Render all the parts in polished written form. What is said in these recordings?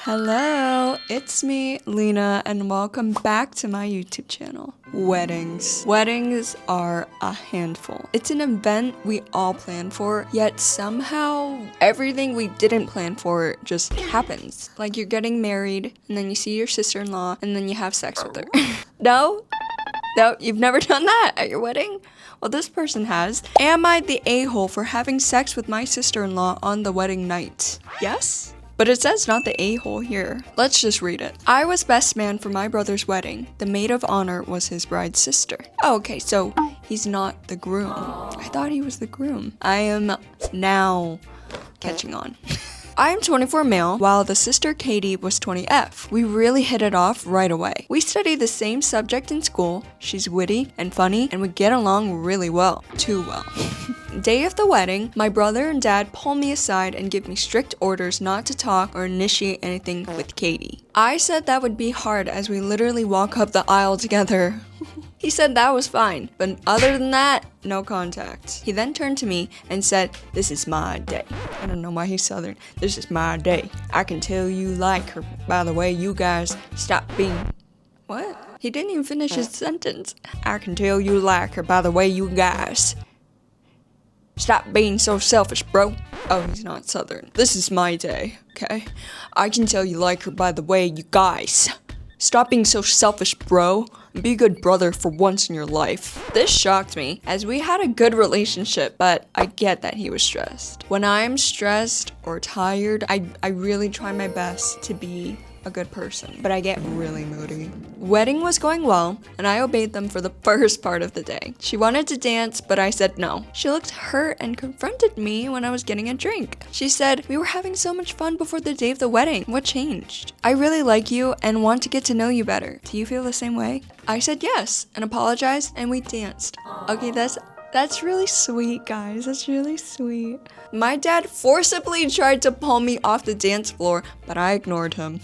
Hello, it's me, Lena, and welcome back to my YouTube channel. Weddings. Weddings are a handful. It's an event we all plan for, yet somehow everything we didn't plan for just happens. Like you're getting married, and then you see your sister-in-law, and then you have sex with her. No? No, you've never done that at your wedding? Well, this person has. Am I the a-hole for having sex with my sister-in-law on the wedding night? Yes? But it says not the a-hole here. Let's just read it. I was best man for my brother's wedding. The maid of honor was his bride's sister. Oh, okay, so he's not the groom. I thought he was the groom. I am now catching on. I am 24 male, while the sister Katie was 20F. We really hit it off right away. We study the same subject in school, she's witty and funny, and we get along really well. Too well. Day of the wedding, my brother and dad pull me aside and give me strict orders not to talk or initiate anything with Katie. I said that would be hard as we literally walk up the aisle together. He said that was fine, but other than that, no contact. He then turned to me and said, "This is my day." I don't know why he's southern. "This is my day. I can tell you like her. By the way, you guys stop being..." What? He didn't even finish his sentence. "I can tell you like her. By the way, you guys stop being so selfish, bro." Oh, he's not southern. "This is my day, okay? I can tell you like her. By the way, you guys stop being so selfish, bro. Be a good brother for once in your life." This shocked me, as we had a good relationship, but I get that he was stressed. When I'm stressed or tired, I really try my best to be a good person, but I get really moody. Wedding was going well, and I obeyed them for the first part of the day. She wanted to dance, but I said no. She looked hurt and confronted me when I was getting a drink. She said, "We were having so much fun before the day of the wedding. What changed? I really like you and want to get to know you better. Do you feel the same way?" I said yes, and apologized, and we danced. Okay, that's really sweet, guys. That's really sweet. My dad forcibly tried to pull me off the dance floor, but I ignored him.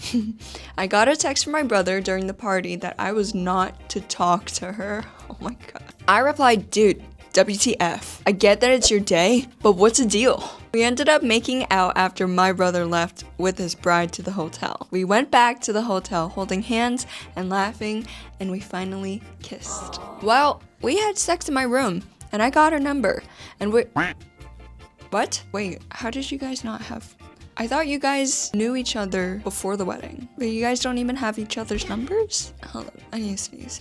I got a text from my brother during the party that I was not to talk to her. Oh my god. I replied, "Dude, WTF. I get that it's your day, but what's the deal?" We ended up making out after my brother left with his bride to the hotel. We went back to the hotel holding hands and laughing, and we finally kissed. Well, we had sex in my room, and I got her number, and we... What? Wait, how did you guys not have... I thought you guys knew each other before the wedding, but you guys don't even have each other's numbers? Hold on, I need to sneeze.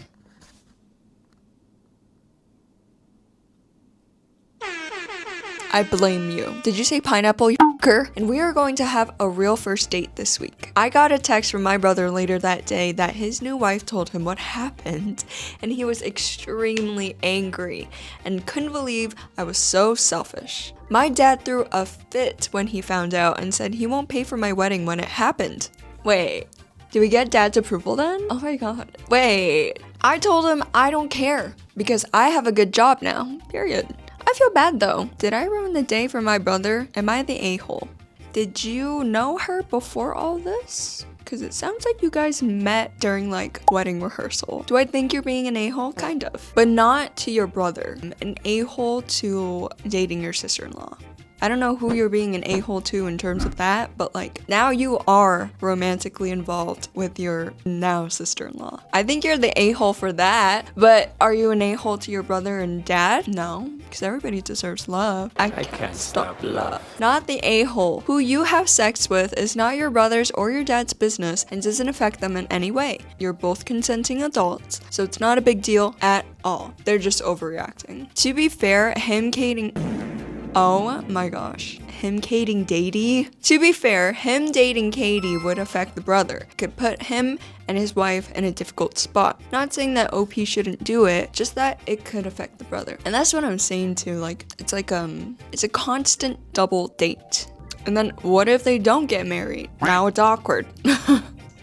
I blame you. Did you say pineapple, you f***er? And we are going to have a real first date this week. I got a text from my brother later that day that his new wife told him what happened, and he was extremely angry and couldn't believe I was so selfish. My dad threw a fit when he found out and said he won't pay for my wedding when it happened. Wait, did we get dad's approval then? Oh my god. Wait, I told him I don't care because I have a good job now, period. I feel bad though. Did I ruin the day for my brother? Am I the a-hole? Did you know her before all this? Because it sounds like you guys met during like wedding rehearsal. Do I think you're being an a-hole? Kind of. But not to your brother. An a-hole to dating your sister-in-law. I don't know who you're being an a-hole to in terms of that, but like now you are romantically involved with your now sister-in-law. I think you're the a-hole for that, but are you an a-hole to your brother and dad? No, because everybody deserves love. I can't stop love. Not the a-hole. Who you have sex with is not your brother's or your dad's business and doesn't affect them in any way. You're both consenting adults, so it's not a big deal at all. They're just overreacting. To be fair, him dating... Oh my gosh. Him dating To be fair, him dating Katie would affect the brother. Could put him and his wife in a difficult spot. Not saying that OP shouldn't do it, just that it could affect the brother. And that's what I'm saying too. Like, it's a constant double date. And then what if they don't get married? Now it's awkward.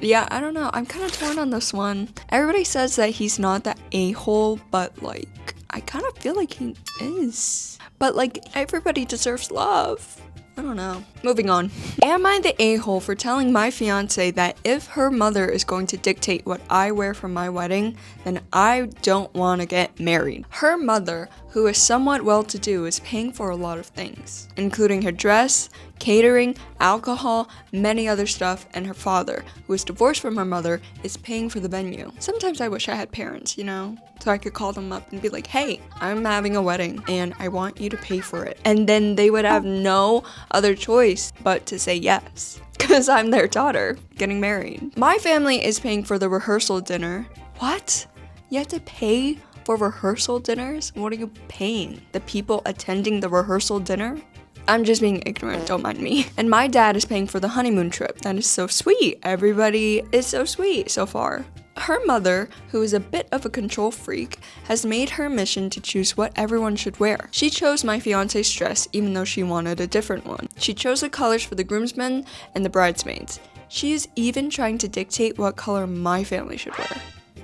Yeah, I don't know. I'm kind of torn on this one. Everybody says that he's not the a-hole, but like, I kind of feel like he is. But like, everybody deserves love. I don't know. Moving on. Am I the a-hole for telling my fiance that if her mother is going to dictate what I wear for my wedding, then I don't want to get married? Her mother, who is somewhat well-to-do, is paying for a lot of things, including her dress, catering, alcohol, many other stuff, and her father, who is divorced from her mother, is paying for the venue. Sometimes I wish I had parents, you know, so I could call them up and be like, hey, I'm having a wedding and I want you to pay for it. And then they would have no other choice but to say yes, because I'm their daughter getting married. My family is paying for the rehearsal dinner. What? You have to pay for rehearsal dinners? What are you paying? The people attending the rehearsal dinner? I'm just being ignorant, don't mind me. And my dad is paying for the honeymoon trip. That is so sweet. Everybody is so sweet so far. Her mother, who is a bit of a control freak, has made her mission to choose what everyone should wear. She chose my fiance's dress even though she wanted a different one. She chose the colors for the groomsmen and the bridesmaids. She is even trying to dictate what color my family should wear.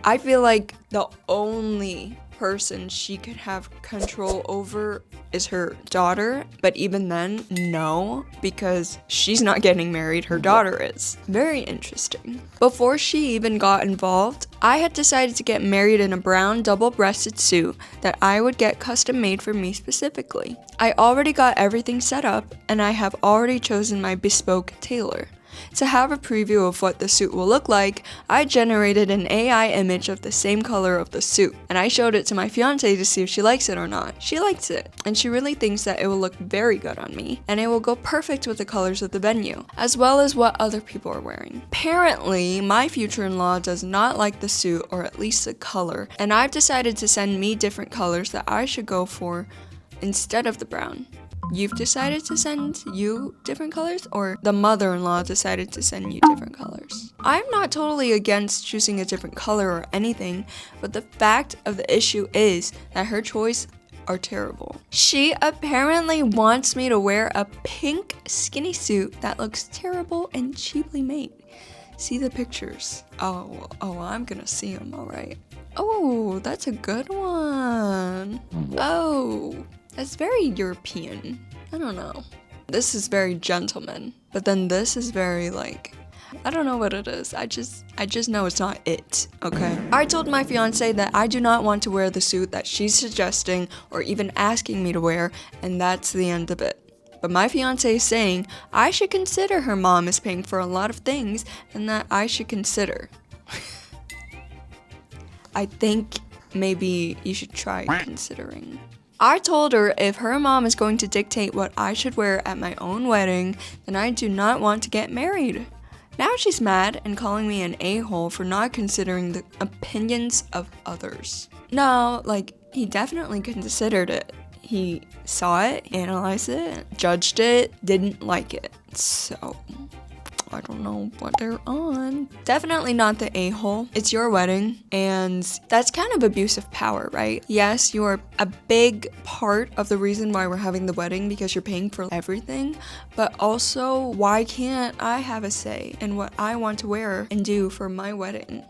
I feel like the only person she could have control over is her daughter, but even then, no, because she's not getting married, her daughter is. Very interesting. Before she even got involved, I had decided to get married in a brown double-breasted suit that I would get custom made for me specifically. I already got everything set up, and I have already chosen my bespoke tailor. To have a preview of what the suit will look like, I generated an AI image of the same color of the suit, and I showed it to my fiance to see if she likes it or not. She likes it, and she really thinks that it will look very good on me, and it will go perfect with the colors of the venue, as well as what other people are wearing. Apparently, my future-in-law does not like the suit, or at least the color, and I've decided to send me different colors that I should go for instead of the brown. You've decided to send you different colors, or the mother-in-law decided to send you different colors? I'm not totally against choosing a different color or anything, but the fact of the issue is that her choice are terrible. She apparently wants me to wear a pink skinny suit that looks terrible and cheaply made. See the pictures. Oh, I'm gonna see them, all right. Oh, that's a good one. Oh. It's very European. I don't know. This is very gentleman, but then this is very like, I don't know what it is. I just know it's not it, okay? I told my fiance that I do not want to wear the suit that she's suggesting or even asking me to wear, and that's the end of it. But my fiance is saying I should consider her mom is paying for a lot of things and that I should consider. I think maybe you should try considering. I told her if her mom is going to dictate what I should wear at my own wedding, then I do not want to get married. Now she's mad and calling me an a-hole for not considering the opinions of others. No, like, he definitely considered it. He saw it, analyzed it, judged it, didn't like it. So, I don't know what they're on. Definitely not the a-hole. It's your wedding, and that's kind of abuse of power, right? Yes, you are a big part of the reason why we're having the wedding because you're paying for everything, but also, why can't I have a say in what I want to wear and do for my wedding?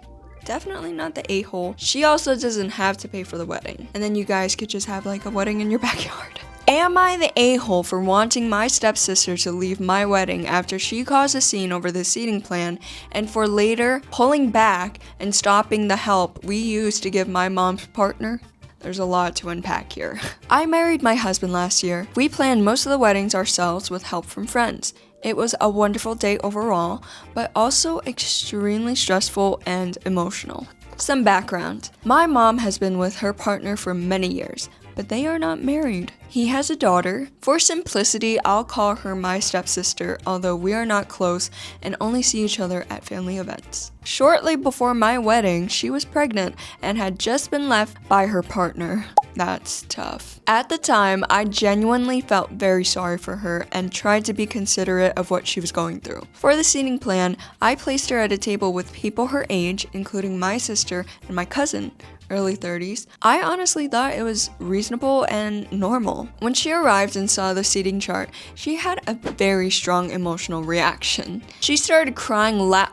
Definitely not the a-hole. She also doesn't have to pay for the wedding, and then you guys could just have like a wedding in your backyard. Am I the a-hole for wanting my stepsister to leave my wedding after she caused a scene over the seating plan and for later pulling back and stopping the help we used to give my mom's partner? There's a lot to unpack here. I married my husband last year. We planned most of the weddings ourselves with help from friends. It was a wonderful day overall, but also extremely stressful and emotional. Some background. My mom has been with her partner for many years, but they are not married. He has a daughter. For simplicity, I'll call her my stepsister, although we are not close and only see each other at family events. Shortly before my wedding, she was pregnant and had just been left by her partner. That's tough. At the time, I genuinely felt very sorry for her and tried to be considerate of what she was going through. For the seating plan, I placed her at a table with people her age, including my sister and my cousin, early 30s. I honestly thought it was reasonable and normal. When she arrived and saw the seating chart, she had a very strong emotional reaction. She started crying loud.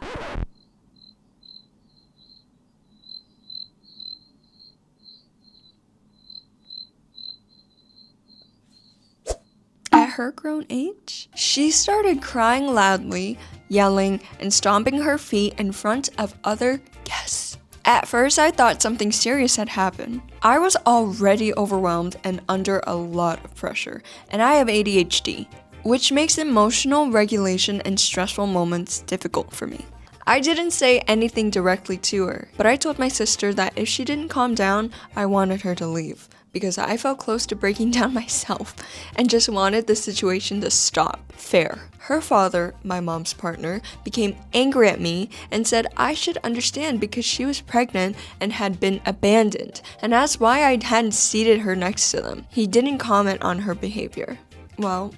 At her grown age, she started crying loudly, yelling, and stomping her feet in front of other guests. At first, I thought something serious had happened. I was already overwhelmed and under a lot of pressure, and I have ADHD. which makes emotional regulation and stressful moments difficult for me. I didn't say anything directly to her, but I told my sister that if she didn't calm down, I wanted her to leave, because I felt close to breaking down myself and just wanted the situation to stop. Fair. Her father, my mom's partner, became angry at me and said I should understand because she was pregnant and had been abandoned, and asked why I hadn't seated her next to them. He didn't comment on her behavior. Well,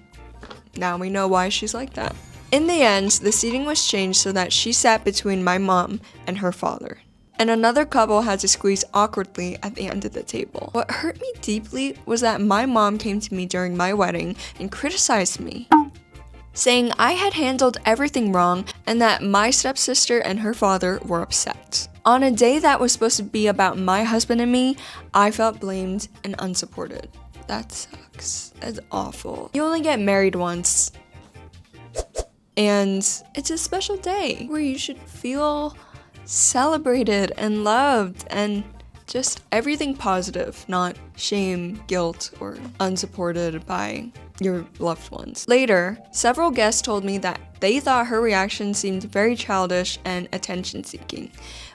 now we know why she's like that. In the end, the seating was changed so that she sat between my mom and her father, and another couple had to squeeze awkwardly at the end of the table. What hurt me deeply was that my mom came to me during my wedding and criticized me, saying I had handled everything wrong and that my stepsister and her father were upset. On a day that was supposed to be about my husband and me, I felt blamed and unsupported. That sucks. That's awful. You only get married once. And it's a special day where you should feel celebrated and loved and just everything positive, not shame, guilt, or unsupported by your loved ones. Later, several guests told me that they thought her reaction seemed very childish and attention-seeking.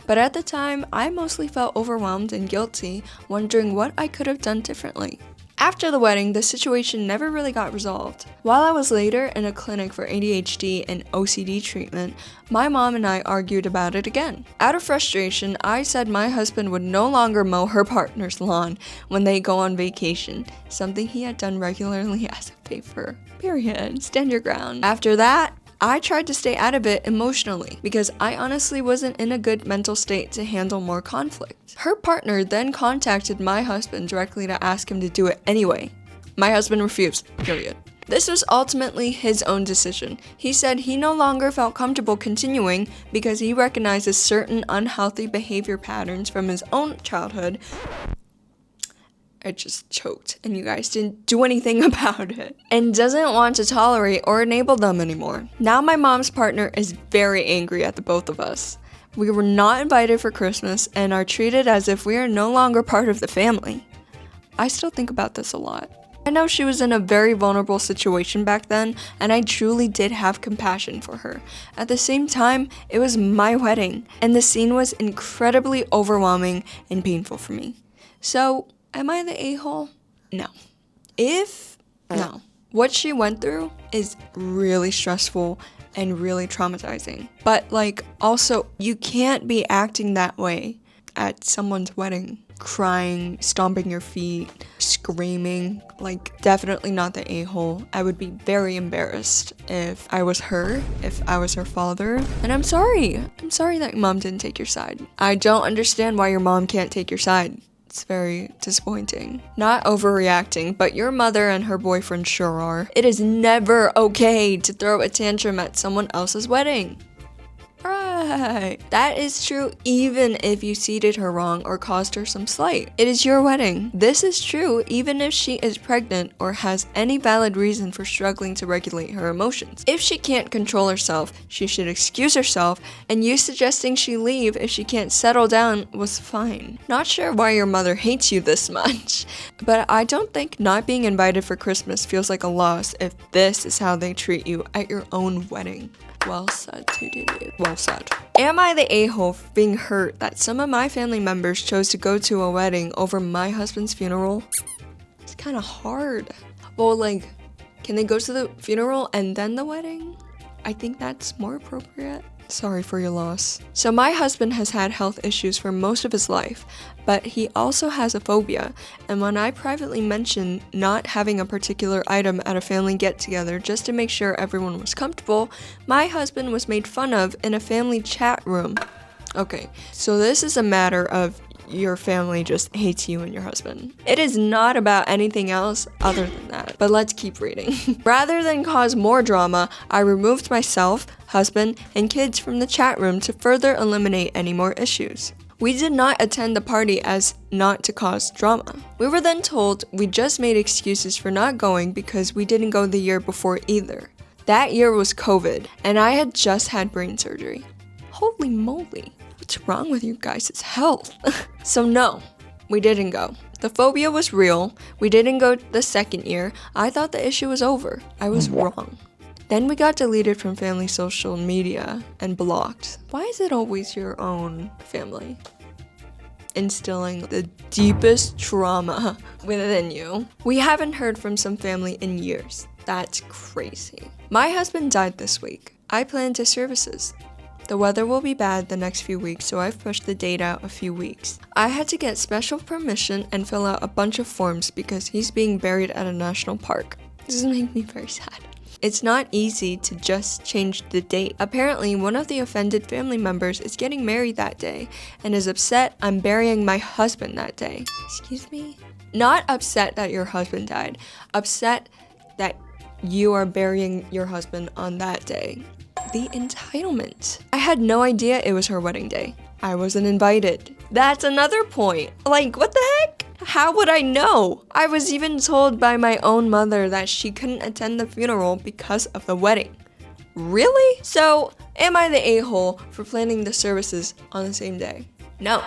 But at the time, I mostly felt overwhelmed and guilty, wondering what I could have done differently. After the wedding, the situation never really got resolved. While I was later in a clinic for ADHD and OCD treatment, my mom and I argued about it again. Out of frustration, I said my husband would no longer mow her partner's lawn when they go on vacation, something he had done regularly as a favor. Period. Stand your ground. After that, I tried to stay out of it emotionally because I honestly wasn't in a good mental state to handle more conflict. Her partner then contacted my husband directly to ask him to do it anyway. My husband refused, period. This was ultimately his own decision. He said he no longer felt comfortable continuing because he recognizes certain unhealthy behavior patterns from his own childhood. I just choked and you guys didn't do anything about it, and doesn't want to tolerate or enable them anymore. Now my mom's partner is very angry at the both of us. We were not invited for Christmas and are treated as if we are no longer part of the family. I still think about this a lot. I know she was in a very vulnerable situation back then, and I truly did have compassion for her. At the same time, it was my wedding, and the scene was incredibly overwhelming and painful for me. So, am I the a-hole? No. No. What she went through is really stressful and really traumatizing. But also, you can't be acting that way at someone's wedding. Crying, stomping your feet, screaming. Definitely not the a-hole. I would be very embarrassed if I was her, if I was her father. And I'm sorry. I'm sorry that your mom didn't take your side. I don't understand why your mom can't take your side. It's very disappointing. Not overreacting, but your mother and her boyfriend sure are. It is never okay to throw a tantrum at someone else's wedding. Right. That is true even if you seated her wrong or caused her some slight. It is your wedding. This is true even if she is pregnant or has any valid reason for struggling to regulate her emotions. If she can't control herself, she should excuse herself, and you suggesting she leave if she can't settle down was fine. Not sure why your mother hates you this much, but I don't think not being invited for Christmas feels like a loss if this is how they treat you at your own wedding. Well said, Tudu. Well said. Am I the a-hole for being hurt that some of my family members chose to go to a wedding over my husband's funeral? It's kind of hard. Well, can they go to the funeral and then the wedding? I think that's more appropriate. Sorry for your loss. So my husband has had health issues for most of his life, but he also has a phobia, and when I privately mentioned not having a particular item at a family get-together just to make sure everyone was comfortable, my husband was made fun of in a family chat room. Okay, so this is a matter of your family just hates you and your husband. It is not about anything else other than that. But let's keep reading. Rather than cause more drama, I removed myself, husband, and kids from the chat room to further eliminate any more issues. We did not attend the party as not to cause drama. We were then told we just made excuses for not going because we didn't go the year before either. That year was COVID, and I had just had brain surgery. Holy moly. What's wrong with you guys' health? So no, We didn't go. The phobia was real. We didn't go the second year. I thought the issue was over. I was wrong. Then we got deleted from family social media and blocked. Why is it always your own family instilling the deepest trauma within you? We haven't heard from some family in years. That's crazy. My husband died this week. I planned his services. The weather will be bad the next few weeks, so I've pushed the date out a few weeks. I had to get special permission and fill out a bunch of forms because he's being buried at a national park. This makes me very sad. It's not easy to just change the date. Apparently, one of the offended family members is getting married that day and is upset I'm burying my husband that day. Excuse me? Not upset that your husband died. Upset that you are burying your husband on that day. The entitlement. I had no idea it was her wedding day. I wasn't invited. That's another point. Like, what the heck? How would I know? I was even told by my own mother that she couldn't attend the funeral because of the wedding. Really? So, am I the a-hole for planning the services on the same day? No.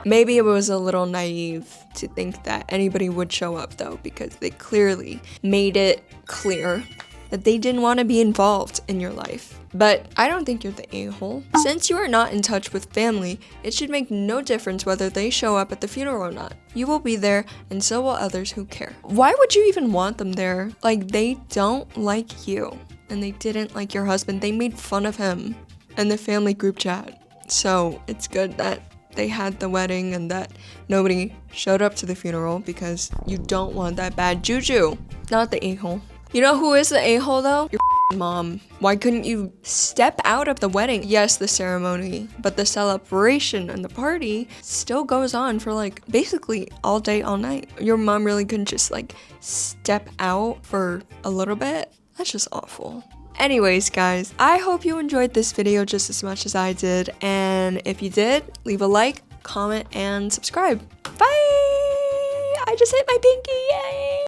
Maybe it was a little naive to think that anybody would show up though, because they clearly made it clear that they didn't want to be involved in your life. But I don't think you're the a-hole. Since you are not in touch with family, it should make no difference whether they show up at the funeral or not. You will be there, and so will others who care. Why would you even want them there? Like, they don't like you, and they didn't like your husband. They made fun of him in the family group chat. So it's good that they had the wedding and that nobody showed up to the funeral because you don't want that bad juju. Not the a-hole. You know who is the a-hole though? Your mom. Why couldn't you step out of the wedding? Yes, the ceremony, but the celebration and the party still goes on for like basically all day, all night. Your mom really couldn't just like step out for a little bit? That's just awful. Anyways, guys, I hope you enjoyed this video just as much as I did. And if you did, leave a like, comment, and subscribe. Bye! I just hit my pinky, yay!